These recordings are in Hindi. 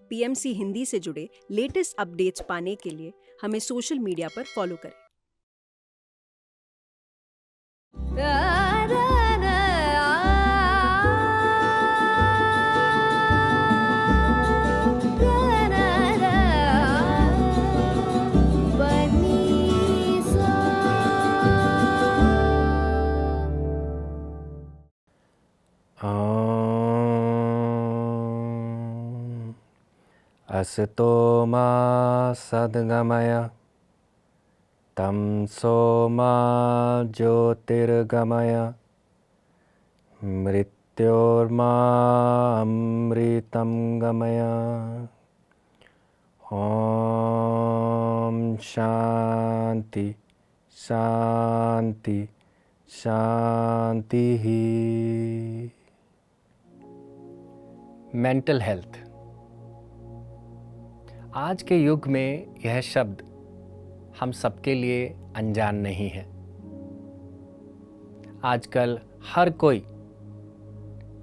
पीएमसी हिंदी से जुड़े लेटेस्ट अपडेट्स पाने के लिए हमें सोशल मीडिया पर फॉलो करें। असतो मा सद्गमय तमसो मा ज्योतिर्गमय मृत्योर्मा अमृतं गमय। ओम शांति शांति शांति ही। Mental health. आज के युग में यह शब्द हम सबके लिए अनजान नहीं है। आजकल हर कोई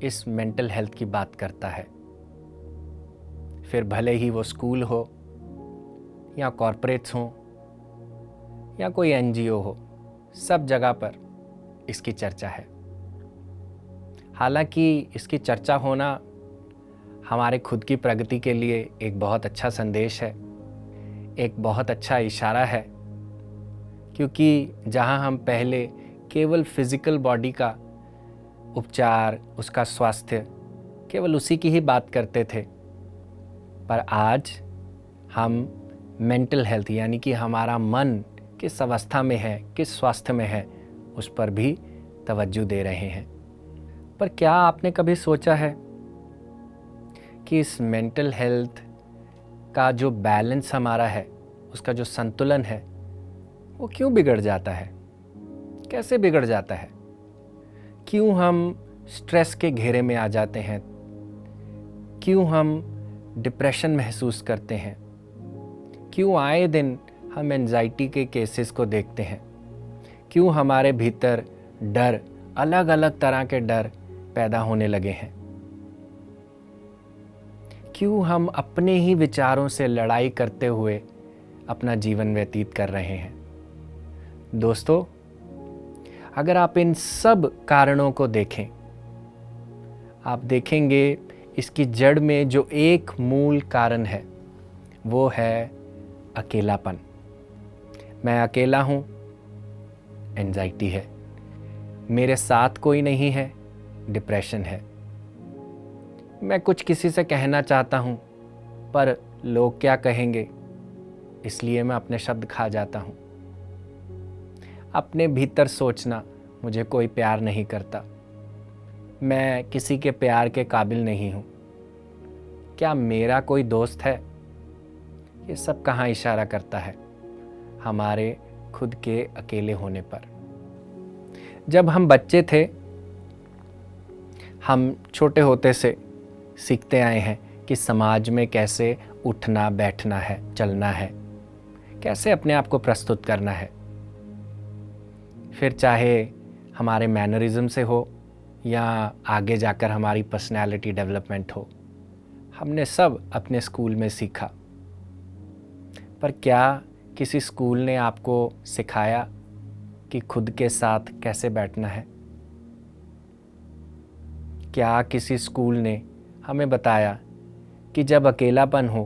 इस मेंटल हेल्थ की बात करता है, फिर भले ही वो स्कूल हो या कॉरपोरेट्स हों या कोई एनजीओ हो, सब जगह पर इसकी चर्चा है। हालांकि इसकी चर्चा होना हमारे खुद की प्रगति के लिए एक बहुत अच्छा संदेश है, एक बहुत अच्छा इशारा है, क्योंकि जहां हम पहले केवल फिजिकल बॉडी का उपचार, उसका स्वास्थ्य, केवल उसी की ही बात करते थे, पर आज हम मेंटल हेल्थ यानी कि हमारा मन किस अवस्था में है, किस स्वास्थ्य में है, उस पर भी तवज्जो दे रहे हैं। पर क्या आपने कभी सोचा है कि इस मेंटल हेल्थ का जो बैलेंस हमारा है, उसका जो संतुलन है, वो क्यों बिगड़ जाता है? कैसे बिगड़ जाता है? क्यों हम स्ट्रेस के घेरे में आ जाते हैं? क्यों हम डिप्रेशन महसूस करते हैं? क्यों आए दिन हम एंजाइटी के केसेस को देखते हैं? क्यों हमारे भीतर डर, अलग अलग तरह के डर पैदा होने लगे हैं? क्यों हम अपने ही विचारों से लड़ाई करते हुए अपना जीवन व्यतीत कर रहे हैं? दोस्तों, अगर आप इन सब कारणों को देखें, आप देखेंगे इसकी जड़ में जो एक मूल कारण है, वो है अकेलापन। मैं अकेला हूँ, एंजाइटी है। मेरे साथ कोई नहीं है, डिप्रेशन है। मैं कुछ किसी से कहना चाहता हूँ, पर लोग क्या कहेंगे, इसलिए मैं अपने शब्द खा जाता हूँ। अपने भीतर सोचना, मुझे कोई प्यार नहीं करता, मैं किसी के प्यार के काबिल नहीं हूँ, क्या मेरा कोई दोस्त है? ये सब कहाँ इशारा करता है? हमारे खुद के अकेले होने पर। जब हम बच्चे थे, हम छोटे होते से सीखते आए हैं कि समाज में कैसे उठना बैठना है, चलना है, कैसे अपने आप को प्रस्तुत करना है। फिर चाहे हमारे मैनरिज्म से हो या आगे जाकर हमारी पर्सनैलिटी डेवलपमेंट हो, हमने सब अपने स्कूल में सीखा। पर क्या किसी स्कूल ने आपको सिखाया कि खुद के साथ कैसे बैठना है? क्या किसी स्कूल ने हमें बताया कि जब अकेलापन हो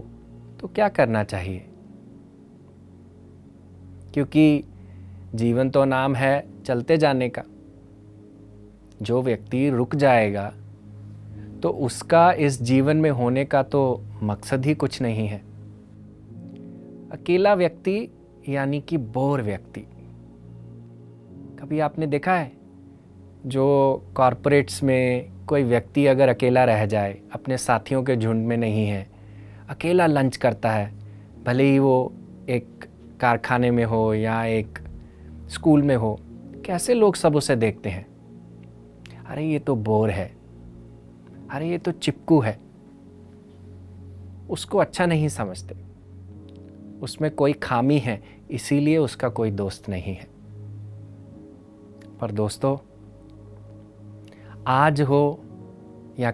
तो क्या करना चाहिए? क्योंकि जीवन तो नाम है चलते जाने का। जो व्यक्ति रुक जाएगा तो उसका इस जीवन में होने का तो मकसद ही कुछ नहीं है। अकेला व्यक्ति यानी कि बोर व्यक्ति। कभी आपने देखा है, जो कॉरपोरेट्स में कोई व्यक्ति अगर अकेला रह जाए, अपने साथियों के झुंड में नहीं है, अकेला लंच करता है, भले ही वो एक कारखाने में हो या एक स्कूल में हो, कैसे लोग सब उसे देखते हैं? अरे ये तो बोर है, अरे ये तो चिपकू है। उसको अच्छा नहीं समझते, उसमें कोई खामी है, इसीलिए उसका कोई दोस्त नहीं है। पर दोस्तों, आज हो या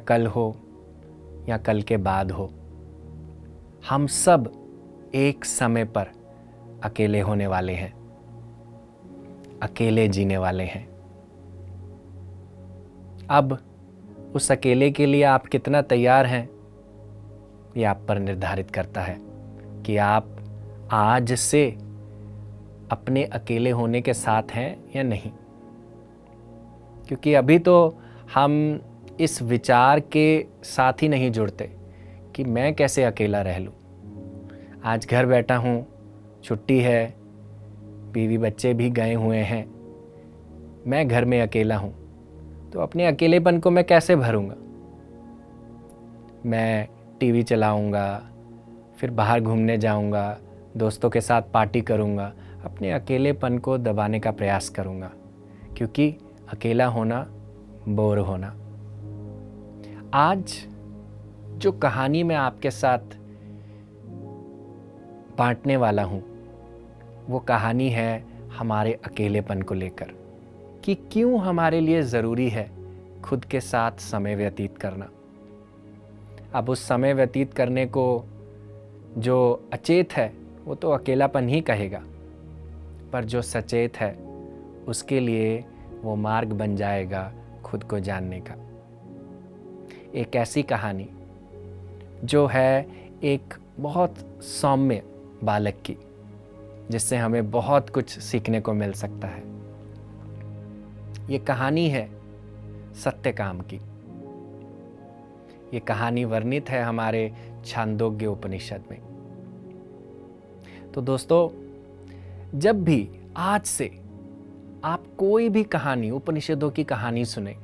कल के बाद हो, हम सब एक समय पर अकेले होने वाले हैं, अकेले जीने वाले हैं। अब उस अकेले के लिए आप कितना तैयार हैं, ये आप पर निर्धारित करता है कि आप आज से अपने अकेले होने के साथ हैं या नहीं। क्योंकि अभी तो हम इस विचार के साथ ही नहीं जुड़ते कि मैं कैसे अकेला रह लूँ। आज घर बैठा हूँ, छुट्टी है, बीवी बच्चे भी गए हुए हैं, मैं घर में अकेला हूँ, तो अपने अकेलेपन को मैं कैसे भरूँगा। मैं टीवी चलाऊँगा, फिर बाहर घूमने जाऊँगा, दोस्तों के साथ पार्टी करूँगा, अपने अकेलेपन को दबाने का प्रयास करूँगा, क्योंकि अकेला होना बोर होना। आज जो कहानी मैं आपके साथ बांटने वाला हूँ, वो कहानी है हमारे अकेलेपन को लेकर, कि क्यों हमारे लिए ज़रूरी है खुद के साथ समय व्यतीत करना। अब उस समय व्यतीत करने को जो अचेत है वो तो अकेलापन ही कहेगा, पर जो सचेत है उसके लिए वो मार्ग बन जाएगा खुद को जानने का। एक ऐसी कहानी जो है एक बहुत सौम्य बालक की, जिससे हमें बहुत कुछ सीखने को मिल सकता है। ये कहानी है सत्यकाम की। ये कहानी वर्णित है हमारे छांदोग्य उपनिषद में। तो दोस्तों, जब भी आज से आप कोई भी कहानी, उपनिषदों की कहानी सुने,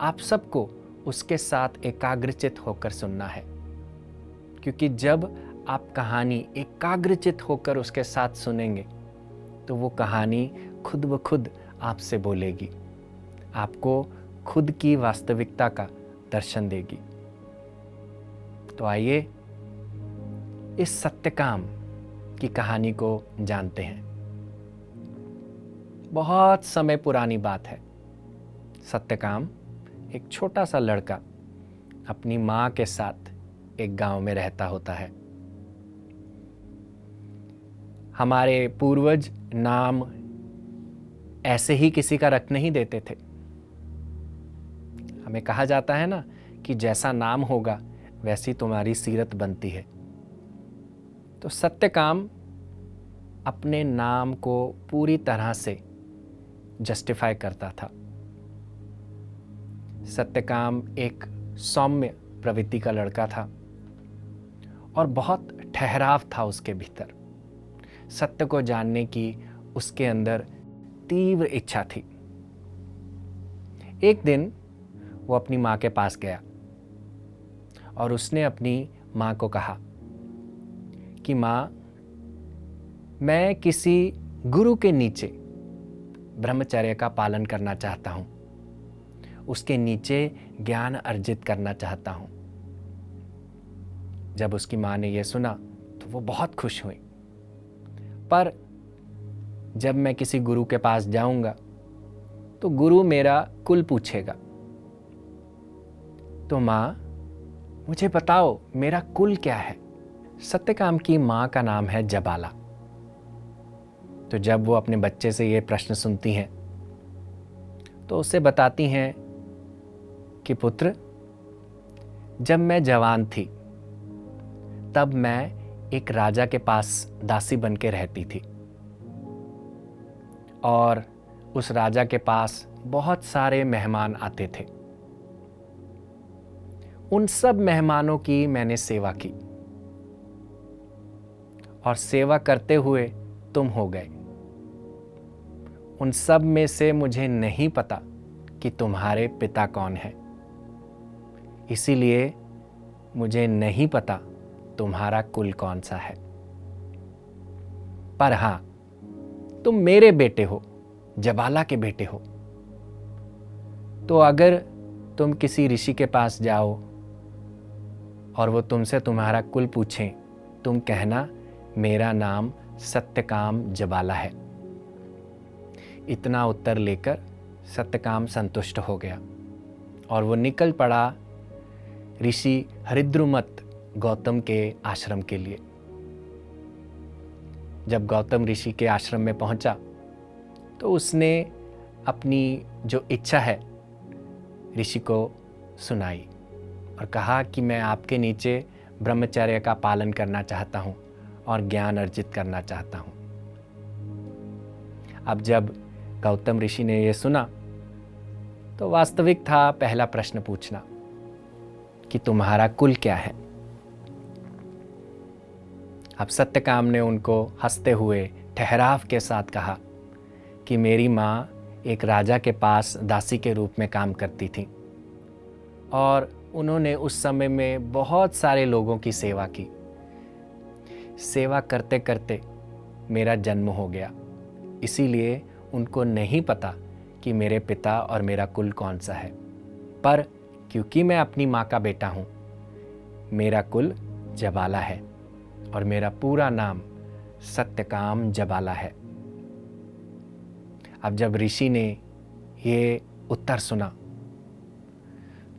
आप सबको उसके साथ एकाग्रचित होकर सुनना है। क्योंकि जब आप कहानी एकाग्रचित होकर उसके साथ सुनेंगे तो वो कहानी खुद ब खुद आपसे बोलेगी, आपको खुद की वास्तविकता का दर्शन देगी। तो आइए इस सत्यकाम की कहानी को जानते हैं। बहुत समय पुरानी बात है। सत्यकाम एक छोटा सा लड़का अपनी माँ के साथ एक गांव में रहता होता है। हमारे पूर्वज नाम ऐसे ही किसी का रख नहीं देते थे। हमें कहा जाता है ना कि जैसा नाम होगा वैसी तुम्हारी सीरत बनती है। तो सत्यकाम अपने नाम को पूरी तरह से जस्टिफाई करता था। सत्यकाम एक सौम्य प्रवृत्ति का लड़का था और बहुत ठहराव था उसके भीतर। सत्य को जानने की उसके अंदर तीव्र इच्छा थी। एक दिन वो अपनी माँ के पास गया और उसने अपनी माँ को कहा कि माँ, मैं किसी गुरु के नीचे ब्रह्मचर्य का पालन करना चाहता हूँ, उसके नीचे ज्ञान अर्जित करना चाहता हूँ। जब उसकी माँ ने यह सुना तो वो बहुत खुश हुई। पर जब मैं किसी गुरु के पास जाऊंगा तो गुरु मेरा कुल पूछेगा, तो माँ मुझे बताओ मेरा कुल क्या है। सत्यकाम की माँ का नाम है जबाला। तो जब वो अपने बच्चे से ये प्रश्न सुनती हैं तो उसे बताती हैं कि पुत्र, जब मैं जवान थी तब मैं एक राजा के पास दासी बन के रहती थी और उस राजा के पास बहुत सारे मेहमान आते थे। उन सब मेहमानों की मैंने सेवा की और सेवा करते हुए तुम हो गए। उन सब में से मुझे नहीं पता कि तुम्हारे पिता कौन हैं, इसीलिए मुझे नहीं पता तुम्हारा कुल कौन सा है। पर हां, तुम मेरे बेटे हो, जबाला के बेटे हो। तो अगर तुम किसी ऋषि के पास जाओ और वो तुमसे तुम्हारा कुल पूछें, तुम कहना मेरा नाम सत्यकाम जबाला है। इतना उत्तर लेकर सत्यकाम संतुष्ट हो गया और वो निकल पड़ा ऋषि हरिद्रुमत गौतम के आश्रम के लिए। जब गौतम ऋषि के आश्रम में पहुंचा तो उसने अपनी जो इच्छा है ऋषि को सुनाई और कहा कि मैं आपके नीचे ब्रह्मचर्य का पालन करना चाहता हूँ और ज्ञान अर्जित करना चाहता हूँ। अब जब गौतम ऋषि ने यह सुना तो वास्तविक था पहला प्रश्न पूछना कि तुम्हारा कुल क्या है। अब सत्यकाम ने उनको हंसते हुए ठहराव के साथ कहा कि मेरी माँ एक राजा के पास दासी के रूप में काम करती थी और उन्होंने उस समय में बहुत सारे लोगों की सेवा की। सेवा करते करते मेरा जन्म हो गया, इसीलिए उनको नहीं पता कि मेरे पिता और मेरा कुल कौन सा है। पर क्योंकि मैं अपनी माँ का बेटा हूँ, मेरा कुल जबाला है और मेरा पूरा नाम सत्यकाम जबाला है। अब जब ऋषि ने ये उत्तर सुना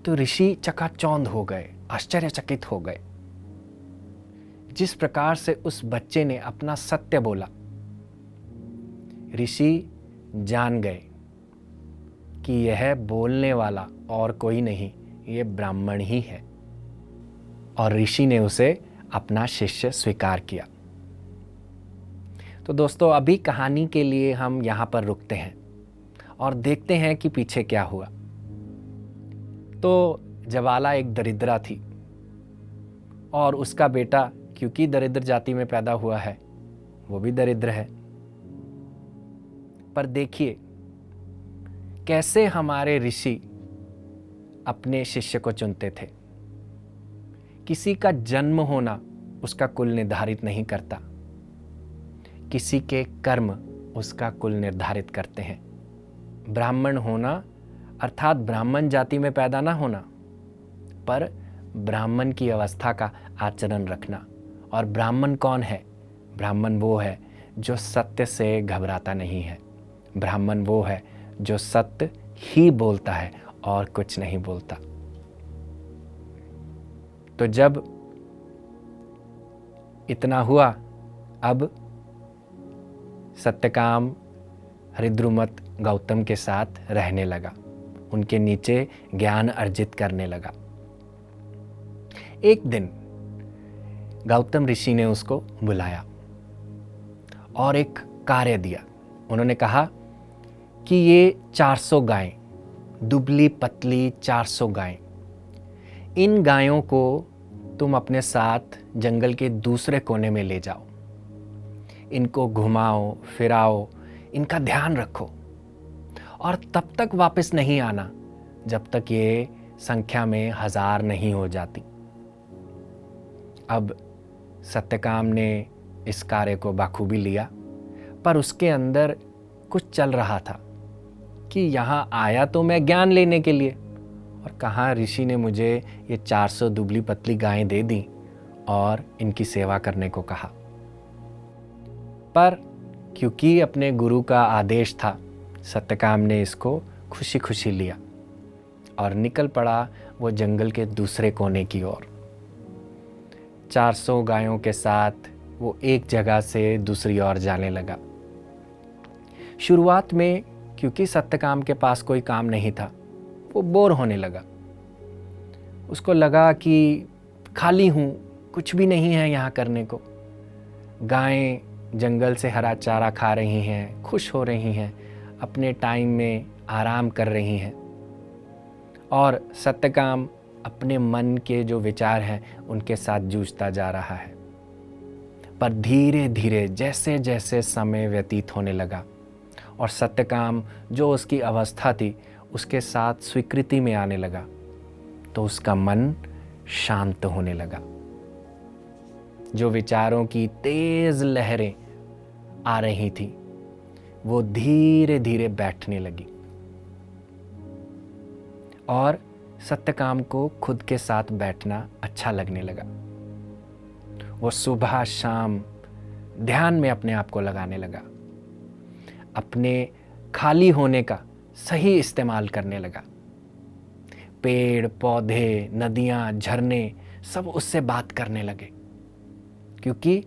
तो ऋषि चकाचौंध हो गए, आश्चर्यचकित हो गए। जिस प्रकार से उस बच्चे ने अपना सत्य बोला, ऋषि जान गए कि यह बोलने वाला और कोई नहीं, ये ब्राह्मण ही है। और ऋषि ने उसे अपना शिष्य स्वीकार किया। तो दोस्तों, अभी कहानी के लिए हम यहाँ पर रुकते हैं और देखते हैं कि पीछे क्या हुआ। तो जबाला एक दरिद्रा थी और उसका बेटा क्योंकि दरिद्र जाति में पैदा हुआ है, वो भी दरिद्र है। पर देखिए कैसे हमारे ऋषि अपने शिष्य को चुनते थे। किसी का जन्म होना उसका कुल निर्धारित नहीं करता, किसी के कर्म उसका कुल निर्धारित करते हैं। ब्राह्मण होना अर्थात ब्राह्मण जाति में पैदा ना होना, पर ब्राह्मण की अवस्था का आचरण रखना। और ब्राह्मण कौन है? ब्राह्मण वो है जो सत्य से घबराता नहीं है। ब्राह्मण वो है जो सत्य ही बोलता है और कुछ नहीं बोलता। तो जब इतना हुआ, अब सत्यकाम हरिद्रुमत गौतम के साथ रहने लगा, उनके नीचे ज्ञान अर्जित करने लगा। एक दिन गौतम ऋषि ने उसको बुलाया और एक कार्य दिया। उन्होंने कहा कि ये 400 गायें, दुबली पतली 400 गायें, इन गायों को तुम अपने साथ जंगल के दूसरे कोने में ले जाओ, इनको घुमाओ फिराओ, इनका ध्यान रखो और तब तक वापस नहीं आना जब तक ये संख्या में 1000 नहीं हो जाती। अब सत्यकाम ने इस कार्य को बखूबी लिया, पर उसके अंदर कुछ चल रहा था कि यहाँ आया तो मैं ज्ञान लेने के लिए, और कहाँ ऋषि ने मुझे ये 400 दुबली पतली गायें दे दी और इनकी सेवा करने को कहा। पर क्योंकि अपने गुरु का आदेश था, सत्यकाम ने इसको खुशी खुशी लिया और निकल पड़ा वो जंगल के दूसरे कोने की ओर। 400 गायों के साथ वो एक जगह से दूसरी ओर जाने लगा। शुरुआत में क्योंकि सत्यकाम के पास कोई काम नहीं था, वो बोर होने लगा। उसको लगा कि खाली हूँ, कुछ भी नहीं है यहाँ करने को। गायें जंगल से हरा चारा खा रही हैं, खुश हो रही हैं, अपने टाइम में आराम कर रही हैं, और सत्यकाम अपने मन के जो विचार हैं उनके साथ जूझता जा रहा है। पर धीरे धीरे जैसे जैसे समय व्यतीत होने लगा और सत्यकाम जो उसकी अवस्था थी उसके साथ स्वीकृति में आने लगा, तो उसका मन शांत होने लगा। जो विचारों की तेज लहरें आ रही थी वो धीरे धीरे बैठने लगी और सत्यकाम को खुद के साथ बैठना अच्छा लगने लगा। वो सुबह शाम ध्यान में अपने आप को लगाने लगा, अपने खाली होने का सही इस्तेमाल करने लगा। पेड़ पौधे, नदियाँ, झरने सब उससे बात करने लगे, क्योंकि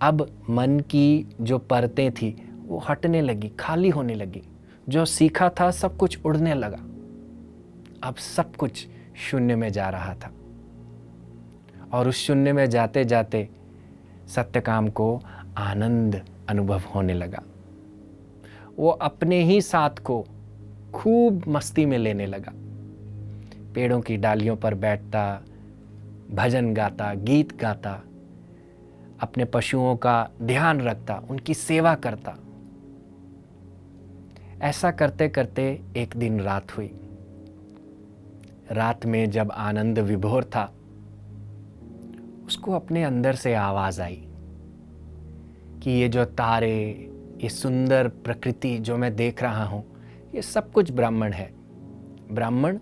अब मन की जो परतें थी वो हटने लगी, खाली होने लगी। जो सीखा था सब कुछ उड़ने लगा। अब सब कुछ शून्य में जा रहा था, और उस शून्य में जाते जाते सत्यकाम को आनंद अनुभव होने लगा। वो अपने ही साथ को खूब मस्ती में लेने लगा। पेड़ों की डालियों पर बैठता, भजन गाता, गीत गाता, अपने पशुओं का ध्यान रखता, उनकी सेवा करता। ऐसा करते करते एक दिन रात हुई। रात में जब आनंद विभोर था, उसको अपने अंदर से आवाज आई कि ये जो तारे, ये सुंदर प्रकृति जो मैं देख रहा हूं, ये सब कुछ ब्राह्मण है। ब्राह्मण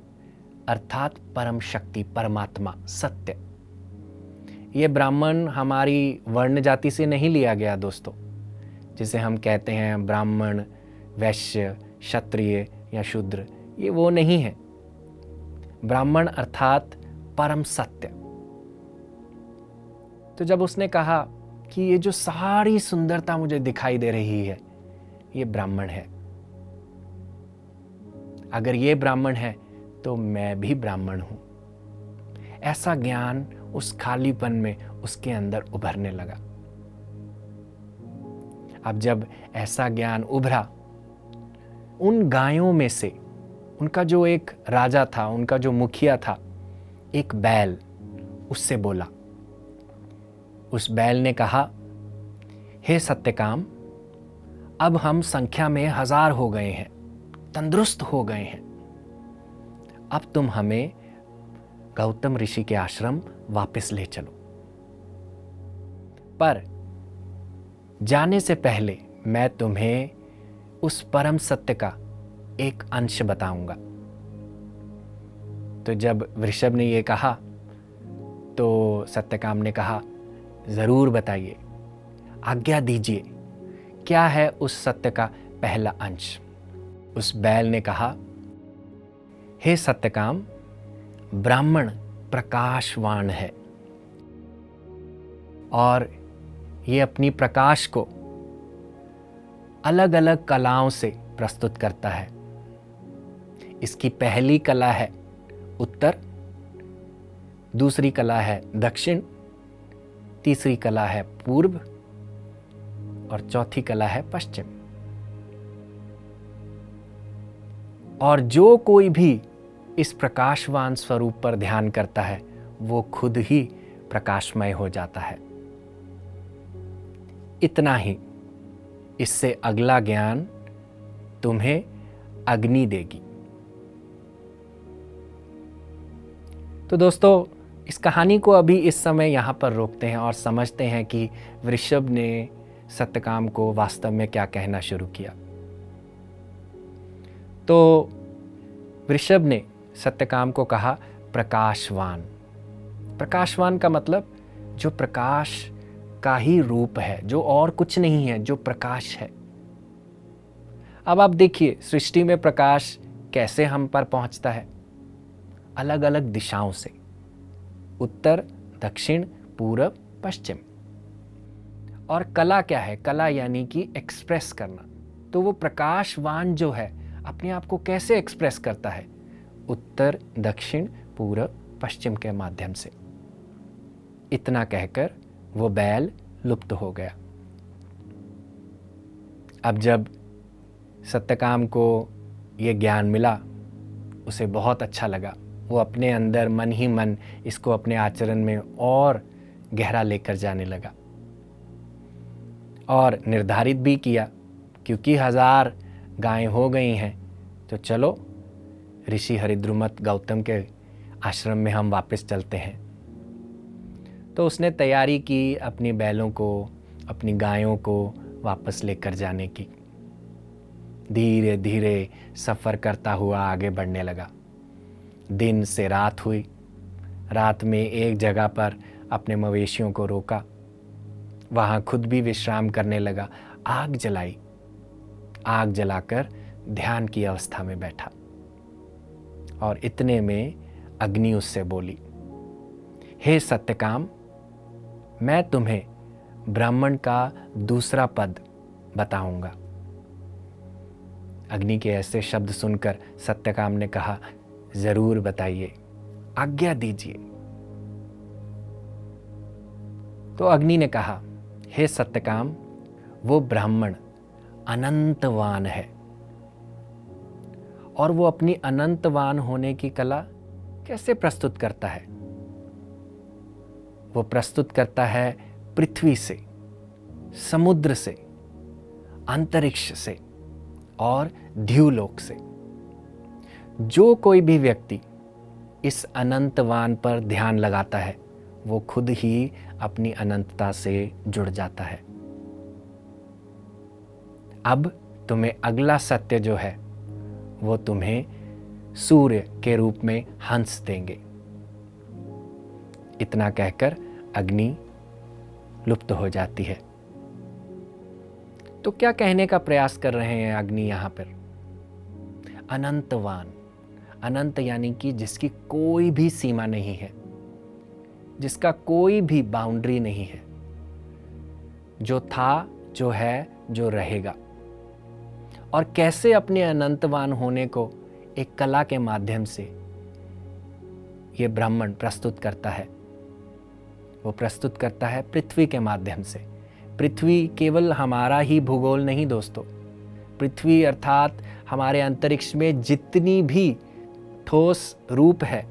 अर्थात परम शक्ति, परमात्मा, सत्य। ये ब्राह्मण हमारी वर्ण जाति से नहीं लिया गया दोस्तों, जिसे हम कहते हैं ब्राह्मण, वैश्य, क्षत्रिय या शूद्र। ये वो नहीं है। ब्राह्मण अर्थात परम सत्य। तो जब उसने कहा कि ये जो सारी सुंदरता मुझे दिखाई दे रही है, ये ब्राह्मण है। अगर ये ब्राह्मण है तो मैं भी ब्राह्मण हूं। ऐसा ज्ञान उस खालीपन में उसके अंदर उभरने लगा। अब जब ऐसा ज्ञान उभरा, उन गायों में से उनका जो एक राजा था, उनका जो मुखिया था, एक बैल उससे बोला। उस बैल ने कहा, हे सत्यकाम, अब हम संख्या में 1000 हो गए हैं, तंदुरुस्त हो गए हैं। अब तुम हमें गौतम ऋषि के आश्रम वापस ले चलो। पर जाने से पहले मैं तुम्हें उस परम सत्य का एक अंश बताऊंगा। तो जब वृषभ ने ये कहा तो सत्यकाम ने कहा, जरूर बताइए, आज्ञा दीजिए, क्या है उस सत्य का पहला अंश। उस बैल ने कहा, हे सत्यकाम, ब्राह्मण प्रकाशवान है और ये अपनी प्रकाश को अलग अलग कलाओं से प्रस्तुत करता है। इसकी पहली कला है उत्तर, दूसरी कला है दक्षिण, तीसरी कला है पूर्व और चौथी कला है पश्चिम। और जो कोई भी इस प्रकाशवान स्वरूप पर ध्यान करता है, वो खुद ही प्रकाशमय हो जाता है। इतना ही, इससे अगला ज्ञान तुम्हें अग्नि देगी। तो दोस्तों, इस कहानी को अभी इस समय यहाँ पर रोकते हैं और समझते हैं कि वृषभ ने सत्यकाम को वास्तव में क्या कहना शुरू किया। तो वृषभ ने सत्यकाम को कहा प्रकाशवान। प्रकाशवान का मतलब जो प्रकाश का ही रूप है, जो और कुछ नहीं है, जो प्रकाश है। अब आप देखिए, सृष्टि में प्रकाश कैसे हम पर पहुंचता है, अलग अलग दिशाओं से, उत्तर, दक्षिण, पूरब, पश्चिम। और कला क्या है? कला यानी कि एक्सप्रेस करना। तो वो प्रकाशवान जो है अपने आप को कैसे एक्सप्रेस करता है? उत्तर, दक्षिण, पूरब, पश्चिम के माध्यम से। इतना कहकर वो बैल लुप्त हो गया। अब जब सत्यकाम को ये ज्ञान मिला, उसे बहुत अच्छा लगा। वो अपने अंदर मन ही मन इसको अपने आचरण में और गहरा लेकर जाने लगा और निर्धारित भी किया, क्योंकि 1000 गायें हो गई हैं, तो चलो ऋषि हरिद्रुमत गौतम के आश्रम में हम वापस चलते हैं। तो उसने तैयारी की अपनी बैलों को, अपनी गायों को वापस लेकर जाने की। धीरे धीरे सफ़र करता हुआ आगे बढ़ने लगा। दिन से रात हुई। रात में एक जगह पर अपने मवेशियों को रोका, वहाँ खुद भी विश्राम करने लगा। आग जलाई, आग जलाकर ध्यान की अवस्था में बैठा और इतने में अग्नि उससे बोली, हे सत्यकाम, मैं तुम्हें ब्राह्मण का दूसरा पद बताऊंगा। अग्नि के ऐसे शब्द सुनकर सत्यकाम ने कहा, जरूर बताइए, आज्ञा दीजिए। तो अग्नि ने कहा, हे सत्यकाम, वो ब्राह्मण अनंतवान है और वो अपनी अनंतवान होने की कला कैसे प्रस्तुत करता है? वो प्रस्तुत करता है पृथ्वी से, समुद्र से, अंतरिक्ष से और ध्युलोक से। जो कोई भी व्यक्ति इस अनंतवान पर ध्यान लगाता है वो खुद ही अपनी अनंतता से जुड़ जाता है। अब तुम्हें अगला सत्य जो है वो तुम्हें सूर्य के रूप में हंस देंगे। इतना कहकर अग्नि लुप्त हो जाती है। तो क्या कहने का प्रयास कर रहे हैं अग्नि यहां पर? अनंतवान, अनंत यानी कि जिसकी कोई भी सीमा नहीं है, जिसका कोई भी बाउंड्री नहीं है, जो था, जो है, जो रहेगा। और कैसे अपने अनंतवान होने को एक कला के माध्यम से ये ब्राह्मण प्रस्तुत करता है? वो प्रस्तुत करता है पृथ्वी के माध्यम से। पृथ्वी केवल हमारा ही भूगोल नहीं दोस्तों। पृथ्वी अर्थात हमारे अंतरिक्ष में जितनी भी ठोस रूप है,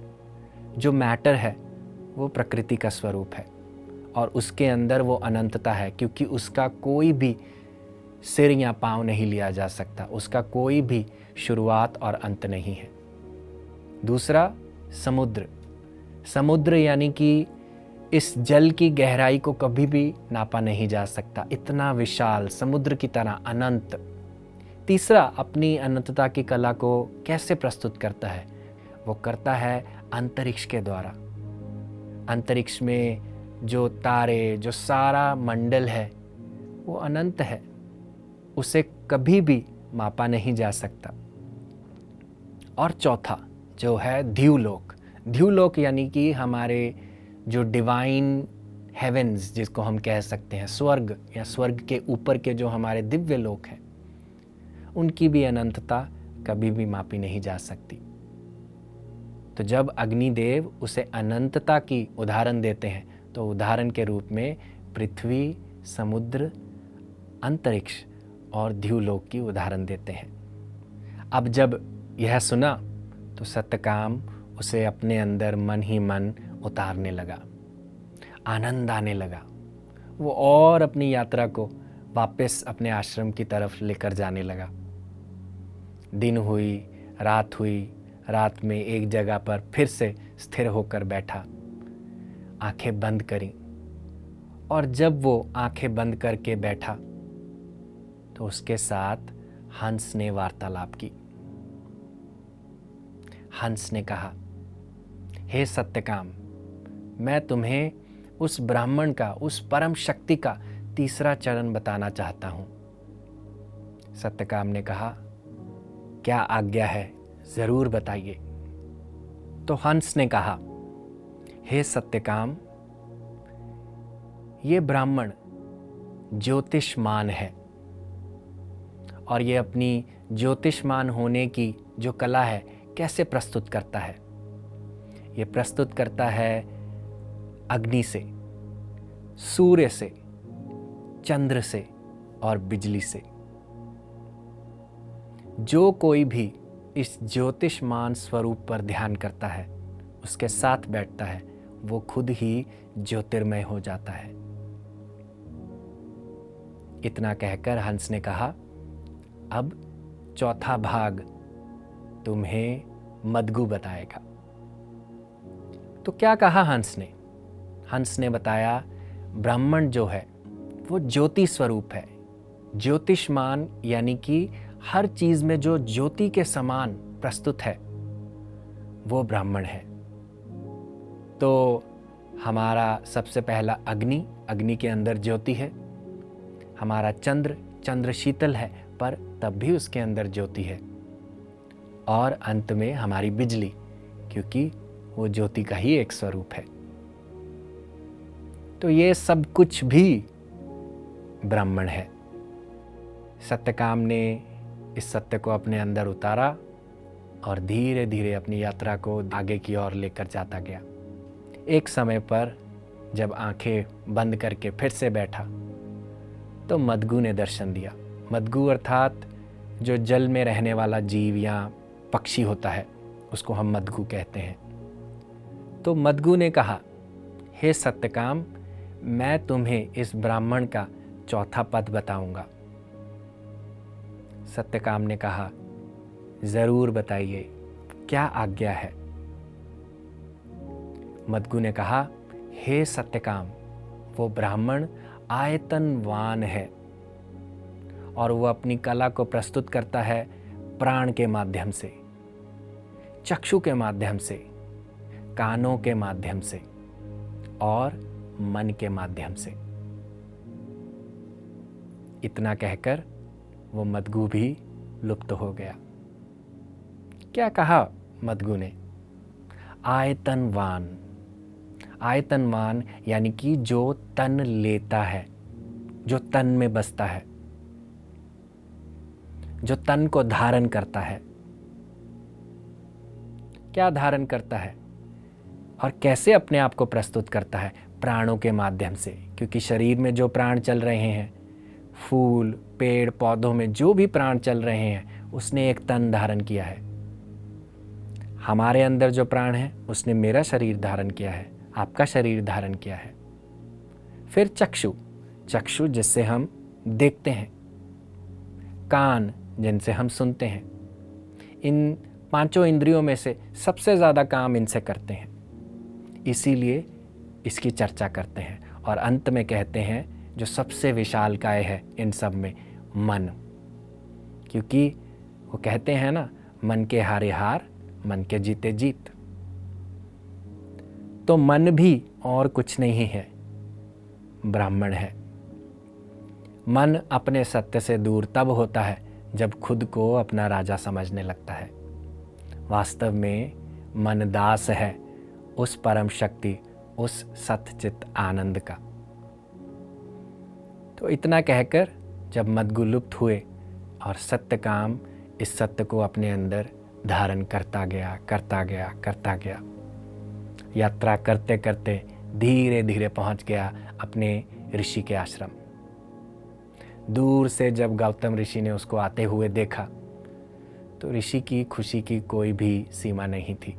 जो मैटर है, वो प्रकृति का स्वरूप है और उसके अंदर वो अनंतता है, क्योंकि उसका कोई भी सिर या पांव नहीं लिया जा सकता, उसका कोई भी शुरुआत और अंत नहीं है। दूसरा, समुद्र। समुद्र यानी कि इस जल की गहराई को कभी भी नापा नहीं जा सकता, इतना विशाल, समुद्र की तरह अनंत। तीसरा, अपनी अनंतता की कला को कैसे प्रस्तुत करता है? वो करता है अंतरिक्ष के द्वारा। अंतरिक्ष में जो तारे, जो सारा मंडल है, वो अनंत है, उसे कभी भी मापा नहीं जा सकता। और चौथा जो है ध्युलोक। ध्युलोक यानी कि हमारे जो डिवाइन हेवेंस जिसको हम कह सकते हैं, स्वर्ग या स्वर्ग के ऊपर के जो हमारे दिव्य लोक हैं, उनकी भी अनंतता कभी भी मापी नहीं जा सकती। तो जब अग्निदेव उसे अनंतता की उदाहरण देते हैं तो उदाहरण के रूप में पृथ्वी, समुद्र, अंतरिक्ष और ध्युलोक की उदाहरण देते हैं। अब जब यह सुना तो सत्यकाम उसे अपने अंदर मन ही मन उतारने लगा, आनंद आने लगा। वो और अपनी यात्रा को वापस अपने आश्रम की तरफ लेकर जाने लगा। दिन हुई, रात हुई, रात में एक जगह पर फिर से स्थिर होकर बैठा, आंखें बंद करी। और जब वो आंखें बंद करके बैठा तो उसके साथ हंस ने वार्तालाप की। हंस ने कहा, हे सत्यकाम, मैं तुम्हें उस ब्राह्मण का, उस परम शक्ति का तीसरा चरण बताना चाहता हूं। सत्यकाम ने कहा, क्या आज्ञा है, जरूर बताइए। तो हंस ने कहा, हे सत्यकाम, ये ब्राह्मण ज्योतिषमान है और ये अपनी ज्योतिषमान होने की जो कला है कैसे प्रस्तुत करता है? ये प्रस्तुत करता है अग्नि से, सूर्य से, चंद्र से और बिजली से। जो कोई भी इस ज्योतिषमान स्वरूप पर ध्यान करता है, उसके साथ बैठता है, वो खुद ही ज्योतिर्मय हो जाता है। इतना कहकर हंस ने कहा, अब चौथा भाग तुम्हें मदगु बताएगा। तो क्या कहा हंस ने? हंस ने बताया, ब्राह्मण जो है वो ज्योति स्वरूप है। ज्योतिषमान यानी कि हर चीज में जो ज्योति के समान प्रस्तुत है वो ब्राह्मण है। तो हमारा सबसे पहला अग्नि, अग्नि के अंदर ज्योति है। हमारा चंद्र, चंद्र शीतल है पर तब भी उसके अंदर ज्योति है। और अंत में हमारी बिजली, क्योंकि वो ज्योति का ही एक स्वरूप है। तो ये सब कुछ भी ब्राह्मण है। सत्यकाम ने इस सत्य को अपने अंदर उतारा और धीरे धीरे अपनी यात्रा को आगे की ओर लेकर जाता गया। एक समय पर जब आंखें बंद करके फिर से बैठा तो मदगु ने दर्शन दिया। मदगु अर्थात जो जल में रहने वाला जीव या पक्षी होता है, उसको हम मदगु कहते हैं। तो मदगु ने कहा, हे सत्यकाम, मैं तुम्हें इस ब्राह्मण का चौथा पद बताऊंगा। सत्यकाम ने कहा, जरूर बताइए, क्या आज्ञा है। मदगु ने कहा, हे सत्यकाम, वो ब्राह्मण आयतनवान है और वो अपनी कला को प्रस्तुत करता है प्राण के माध्यम से, चक्षु के माध्यम से, कानों के माध्यम से और मन के माध्यम से। इतना कहकर वो मदगु भी लुप्त हो गया। क्या कहा मदगु ने? आयतनवान। आयतनवान यानी कि जो तन लेता है, जो तन में बसता है, जो तन को धारण करता है। क्या धारण करता है और कैसे अपने आप को प्रस्तुत करता है? प्राणों के माध्यम से, क्योंकि शरीर में जो प्राण चल रहे हैं, फूल, पेड़, पौधों में जो भी प्राण चल रहे हैं, उसने एक तन धारण किया है। हमारे अंदर जो प्राण है, उसने मेरा शरीर धारण किया है, आपका शरीर धारण किया है। फिर चक्षु, चक्षु जिससे हम देखते हैं, कान जिनसे हम सुनते हैं। इन पांचों इंद्रियों में से सबसे ज़्यादा काम इनसे करते हैं, इसीलिए इसकी चर्चा करते हैं। और अंत में कहते हैं जो सबसे विशालकाय है इन सब में, मन। क्योंकि वो कहते हैं ना, मन के हारे हार, मन के जीते जीत। तो मन भी और कुछ नहीं है, ब्राह्मण है। मन अपने सत्य से दूर तब होता है जब खुद को अपना राजा समझने लगता है। वास्तव में मन दास है उस परम शक्ति, उस सतचित आनंद का। तो इतना कहकर जब मदगु लुप्त हुए और सत्यकाम इस सत्य को अपने अंदर धारण करता गया, करता गया, करता गया, यात्रा करते करते धीरे धीरे पहुंच गया अपने ऋषि के आश्रम। दूर से जब गौतम ऋषि ने उसको आते हुए देखा तो ऋषि की खुशी की कोई भी सीमा नहीं थी।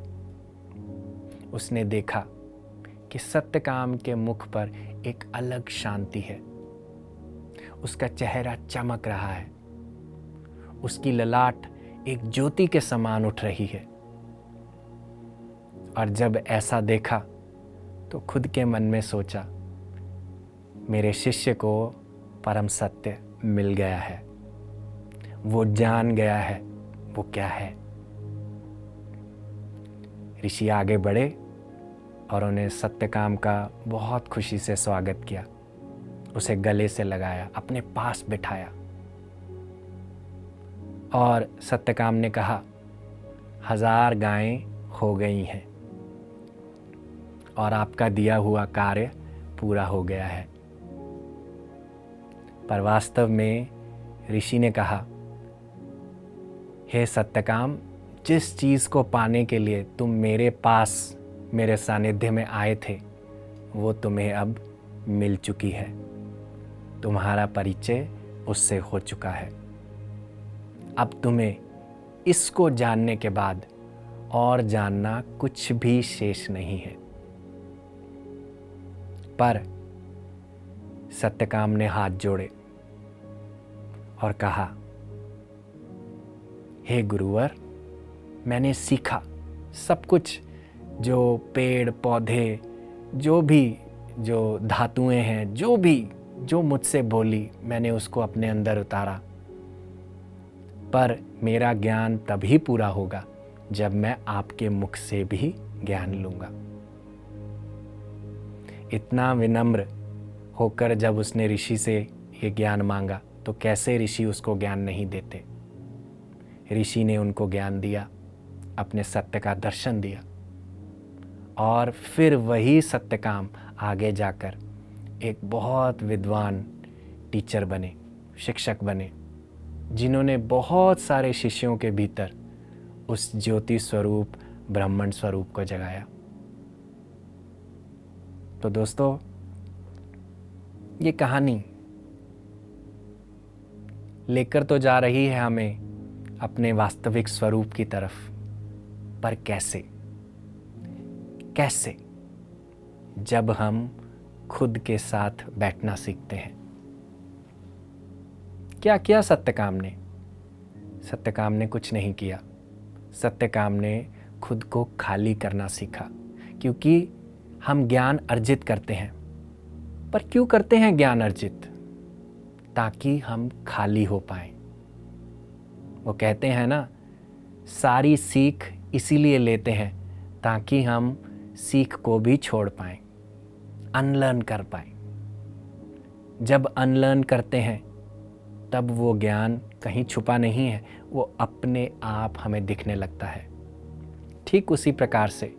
उसने देखा कि सत्यकाम के मुख पर एक अलग शांति है, उसका चेहरा चमक रहा है, उसकी ललाट एक ज्योति के समान उठ रही है। और जब ऐसा देखा तो खुद के मन में सोचा, मेरे शिष्य को परम सत्य मिल गया है, वो जान गया है वो क्या है। ऋषि आगे बढ़े और उन्हें सत्यकाम का बहुत खुशी से स्वागत किया, उसे गले से लगाया, अपने पास बिठाया और सत्यकाम ने कहा, 1000 गायें हो गई हैं और आपका दिया हुआ कार्य पूरा हो गया है। पर वास्तव में ऋषि ने कहा, हे सत्यकाम, जिस चीज़ को पाने के लिए तुम मेरे पास, मेरे सानिध्य में आए थे, वो तुम्हें अब मिल चुकी है। तुम्हारा परिचय उससे हो चुका है। अब तुम्हें इसको जानने के बाद और जानना कुछ भी शेष नहीं है। पर सत्यकाम ने हाथ जोड़े और कहा, हे गुरुवर, मैंने सीखा सब कुछ, जो पेड़ पौधे, जो धातुएं हैं, जो मुझसे बोली, मैंने उसको अपने अंदर उतारा। पर मेरा ज्ञान तभी पूरा होगा जब मैं आपके मुख से भी ज्ञान लूँगा। इतना विनम्र होकर जब उसने ऋषि से ये ज्ञान मांगा तो कैसे ऋषि उसको ज्ञान नहीं देते। ऋषि ने उनको ज्ञान दिया, अपने सत्य का दर्शन दिया और फिर वही सत्यकाम आगे जाकर एक बहुत विद्वान टीचर बने, शिक्षक बने, जिन्होंने बहुत सारे शिष्यों के भीतर उस ज्योति स्वरूप ब्रह्मंड स्वरूप को जगाया। तो दोस्तों, ये कहानी लेकर तो जा रही है हमें अपने वास्तविक स्वरूप की तरफ, पर कैसे? कैसे? जब हम खुद के साथ बैठना सीखते हैं। क्या किया सत्यकाम ने? सत्यकाम ने कुछ नहीं किया। सत्यकाम ने खुद को खाली करना सीखा, क्योंकि हम ज्ञान अर्जित करते हैं। पर क्यों करते हैं ज्ञान अर्जित? ताकि हम खाली हो पाएं। वो कहते हैं ना, सारी सीख इसीलिए लेते हैं ताकि हम सीख को भी छोड़ पाएं, अनलर्न कर पाएं। जब अनलर्न करते हैं तब वो ज्ञान कहीं छुपा नहीं है, वो अपने आप हमें दिखने लगता है। ठीक उसी प्रकार से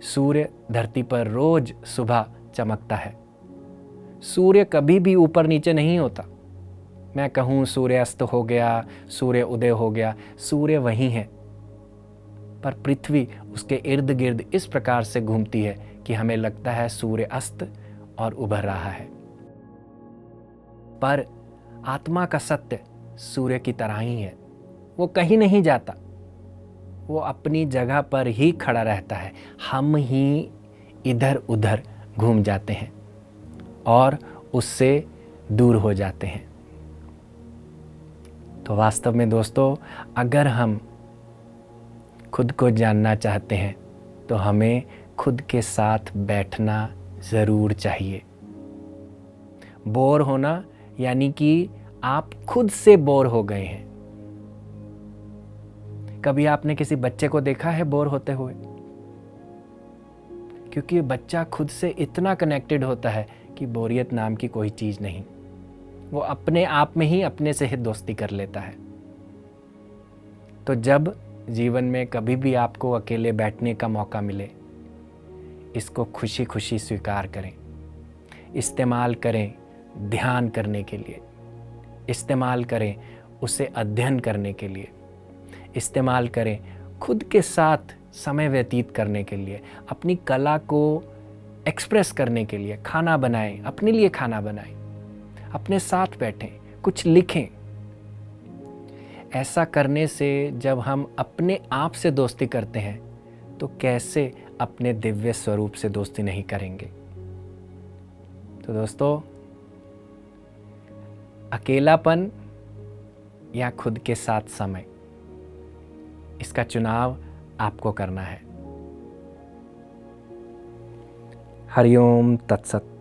सूर्य धरती पर रोज सुबह चमकता है। सूर्य कभी भी ऊपर नीचे नहीं होता। मैं कहूँ सूर्य अस्त हो गया, सूर्य उदय हो गया, सूर्य वही है। पर पृथ्वी उसके इर्द गिर्द इस प्रकार से घूमती है कि हमें लगता है सूर्य अस्त और उभर रहा है। पर आत्मा का सत्य सूर्य की तरह ही है। वो कहीं नहीं जाता, वो अपनी जगह पर ही खड़ा रहता है। हम ही इधर उधर घूम जाते हैं और उससे दूर हो जाते हैं। तो वास्तव में दोस्तों, अगर हम खुद को जानना चाहते हैं तो हमें खुद के साथ बैठना ज़रूर चाहिए। बोर होना यानी कि आप खुद से बोर हो गए हैं। कभी आपने किसी बच्चे को देखा है बोर होते हुए? क्योंकि बच्चा खुद से इतना कनेक्टेड होता है कि बोरियत नाम की कोई चीज़ नहीं। वो अपने आप में ही अपने से ही दोस्ती कर लेता है। तो जब जीवन में कभी भी आपको अकेले बैठने का मौका मिले, इसको खुशी खुशी स्वीकार करें। इस्तेमाल करें ध्यान करने के लिए, इस्तेमाल करें उसे अध्ययन करने के लिए, इस्तेमाल करें खुद के साथ समय व्यतीत करने के लिए, अपनी कला को एक्सप्रेस करने के लिए। खाना बनाएं, अपने लिए खाना बनाएं, अपने साथ बैठें, कुछ लिखें। ऐसा करने से जब हम अपने आप से दोस्ती करते हैं तो कैसे अपने दिव्य स्वरूप से दोस्ती नहीं करेंगे। तो दोस्तों, अकेलापन या खुद के साथ समय, इसका चुनाव आपको करना है। हरिओम तत्सत।